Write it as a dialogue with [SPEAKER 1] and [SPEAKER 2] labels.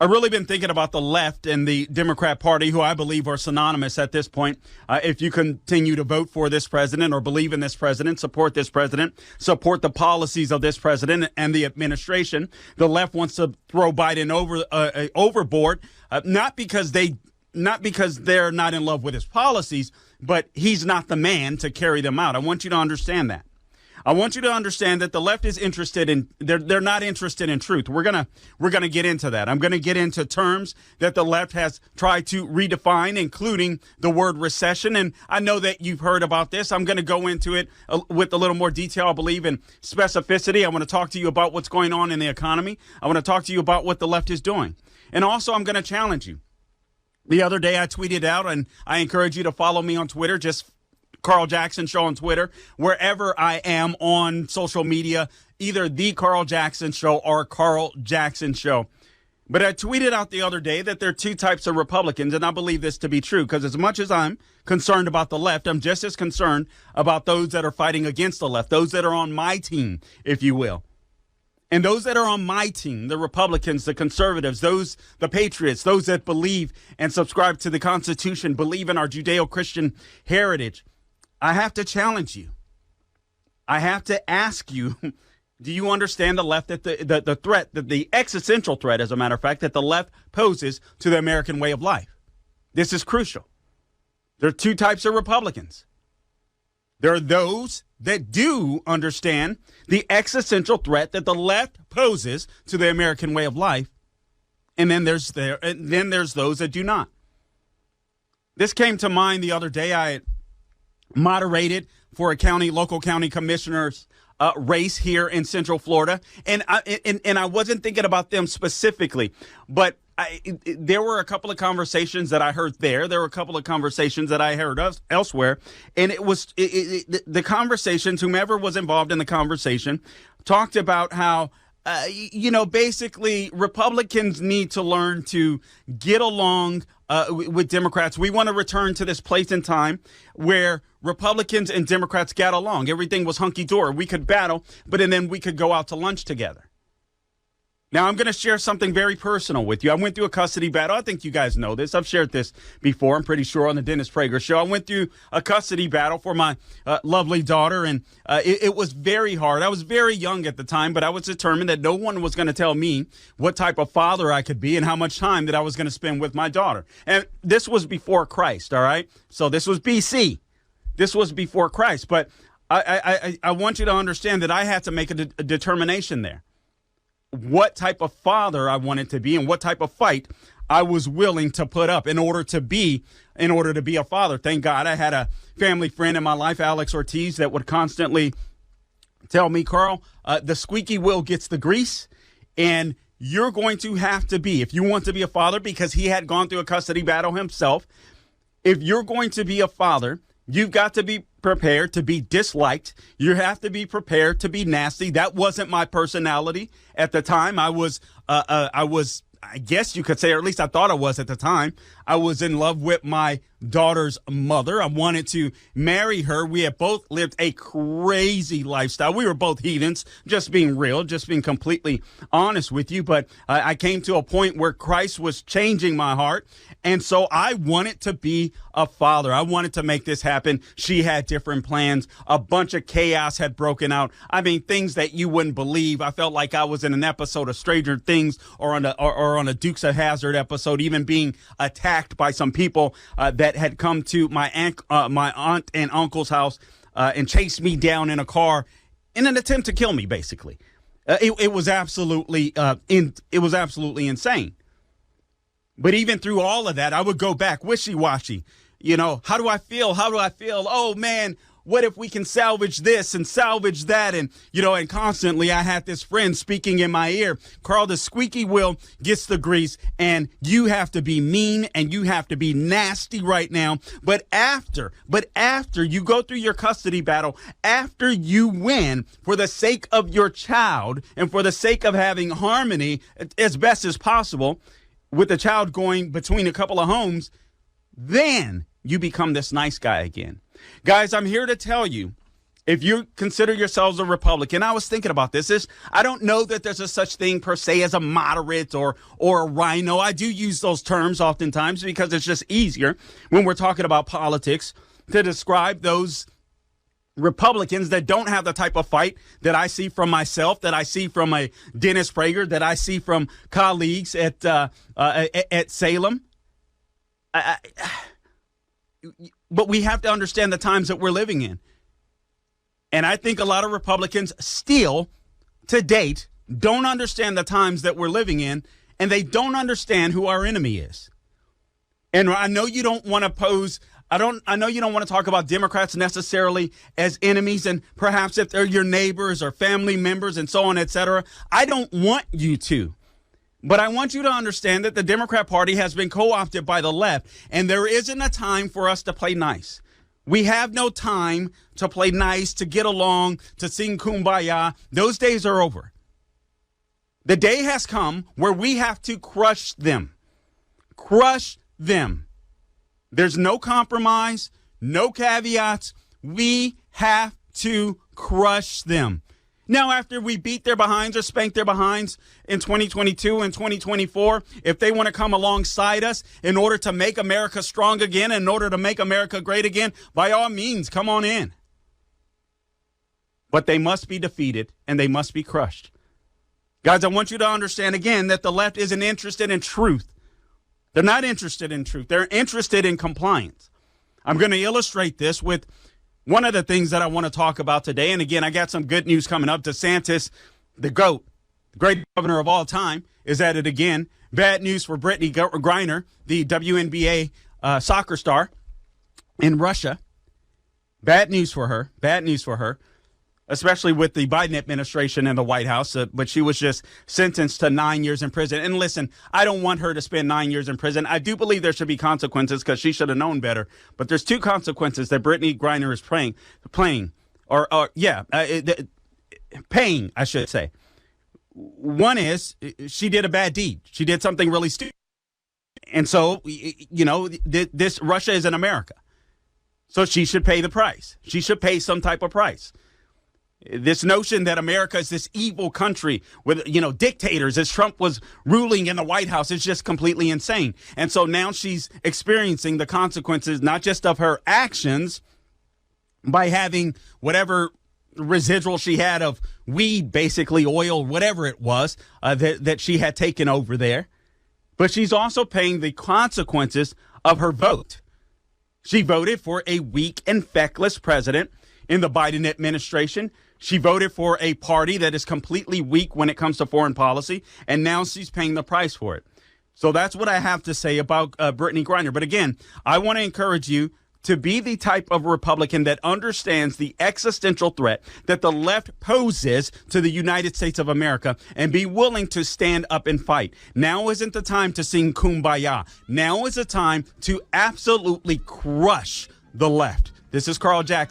[SPEAKER 1] I've really been thinking about the left and the Democrat Party, who I believe are synonymous at this point. If you continue to vote for this president or believe in this president, support the policies of this president and the administration, the left wants to throw Biden overboard, not because they're not in love with his policies, but he's not the man to carry them out. I want you to understand that. I want you to understand that the left is interested in they're not interested in truth. We're gonna get into that. I'm gonna get into terms that the left has tried to redefine, including the word recession. And I know that you've heard about this. I'm gonna go into it with a little more detail, I believe, in specificity. I want to talk to you about what's going on in the economy. I want to talk to you about what the left is doing. And also, I'm gonna challenge you. The other day I tweeted out, and I encourage you to follow me on Twitter, just Carl Jackson Show on Twitter, wherever I am on social media, either The Carl Jackson Show or Carl Jackson Show. But I tweeted out the other day that there are two types of Republicans, and I believe this to be true, because as much as I'm concerned about the left, I'm just as concerned about those that are fighting against the left, those that are on my team, if you will. And those that are on my team, the Republicans, the conservatives, the patriots, those that believe and subscribe to the Constitution, believe in our Judeo-Christian heritage, I have to challenge you. I have to ask you, do you understand the left, that the threat, that the existential threat, as a matter of fact, that the left poses to the American way of life? This is crucial. There are two types of Republicans. There are those that do understand the existential threat that the left poses to the American way of life. And then there's those that do not. This came to mind the other day. I moderated for a local county commissioner's race here in Central Florida. And I wasn't thinking about them specifically, but there were a couple of conversations that I heard there. There were a couple of conversations that I heard elsewhere. And it was the conversations, whomever was involved in the conversation, talked about how, basically Republicans need to learn to get along with Democrats. We want to return to this place in time where Republicans and Democrats got along. Everything was hunky-dory. We could battle, but then we could go out to lunch together. Now, I'm going to share something very personal with you. I went through a custody battle. I think you guys know this. I've shared this before, I'm pretty sure, on the Dennis Prager Show. I went through a custody battle for my lovely daughter, and it was very hard. I was very young at the time, but I was determined that no one was going to tell me what type of father I could be and how much time that I was going to spend with my daughter. And this was before Christ, all right? So this was BC. This was before Christ. But I want you to understand that I had to make a determination there. What type of father I wanted to be and what type of fight I was willing to put up in order to be a father. Thank God I had a family friend in my life, Alex Ortiz, that would constantly tell me, Carl, the squeaky wheel gets the grease, and you're going to have to be, if you want to be a father, because he had gone through a custody battle himself, if you're going to be a father, you've got to be prepared to be disliked. You have to be prepared to be nasty. That wasn't my personality at the time. I was, I guess you could say, or at least I thought I was at the time, I was in love with my daughter's mother. I wanted to marry her. We had both lived a crazy lifestyle. We were both heathens, just being real, just being completely honest with you. But I came to a point where Christ was changing my heart. And so I wanted to be a father. I wanted to make this happen. She had different plans. A bunch of chaos had broken out. I mean, things that you wouldn't believe. I felt like I was in an episode of Stranger Things or on a Dukes of Hazzard episode, even being attacked by some people that had come to my aunt and uncle's house and chased me down in a car in an attempt to kill me, basically. It was absolutely insane. But even through all of that, I would go back wishy-washy. How do I feel? How do I feel? Oh, man, what if we can salvage this and salvage that? And, and constantly I had this friend speaking in my ear, Carl, the squeaky wheel gets the grease, and you have to be mean and you have to be nasty right now. But after you go through your custody battle, after you win, for the sake of your child and for the sake of having harmony as best as possible, with the child going between a couple of homes, then you become this nice guy again. Guys, I'm here to tell you, if you consider yourselves a Republican, I was thinking about this. I don't know that there's a such thing per se as a moderate or a rhino. I do use those terms oftentimes because it's just easier when we're talking about politics to describe those Republicans that don't have the type of fight that I see from myself, that I see from a Dennis Prager, that I see from colleagues at Salem. But we have to understand the times that we're living in. And I think a lot of Republicans still, to date, don't understand the times that we're living in, and they don't understand who our enemy is. And I know you don't want to I know you don't want to talk about Democrats necessarily as enemies, and perhaps if they're your neighbors or family members and so on, et cetera. I don't want you to. But I want you to understand that the Democrat Party has been co-opted by the left, and there isn't a time for us to play nice. We have no time to play nice, to get along, to sing Kumbaya. Those days are over. The day has come where we have to crush them. Crush them. There's no compromise, no caveats. We have to crush them. Now, after we beat their behinds or spank their behinds in 2022 and 2024, if they want to come alongside us in order to make America strong again, in order to make America great again, by all means, come on in. But they must be defeated and they must be crushed. Guys, I want you to understand again that the left isn't interested in truth. They're not interested in truth. They're interested in compliance. I'm going to illustrate this with one of the things that I want to talk about today. And again, I got some good news coming up. DeSantis, the GOAT, the great governor of all time, is at it again. Bad news for Brittany Griner, the WNBA soccer star in Russia. Bad news for her. Bad news for her, especially with the Biden administration and the White House. But she was just sentenced to 9 years in prison. And listen, I don't want her to spend 9 years in prison. I do believe there should be consequences because she should have known better. But there's two consequences that Brittany Griner is paying, I should say. One is she did a bad deed. She did something really stupid. And so, this Russia is in America. So she should pay the price. She should pay some type of price. This notion that America is this evil country with, dictators, as Trump was ruling in the White House, is just completely insane. And so now she's experiencing the consequences, not just of her actions by having whatever residual she had of weed, basically oil, whatever it was that she had taken over there, but she's also paying the consequences of her vote. She voted for a weak and feckless president in the Biden administration. She voted for a party that is completely weak when it comes to foreign policy, and now she's paying the price for it. So that's what I have to say about Brittany Griner. But again, I want to encourage you to be the type of Republican that understands the existential threat that the left poses to the United States of America and be willing to stand up and fight. Now isn't the time to sing Kumbaya. Now is the time to absolutely crush the left. This is Carl Jackson.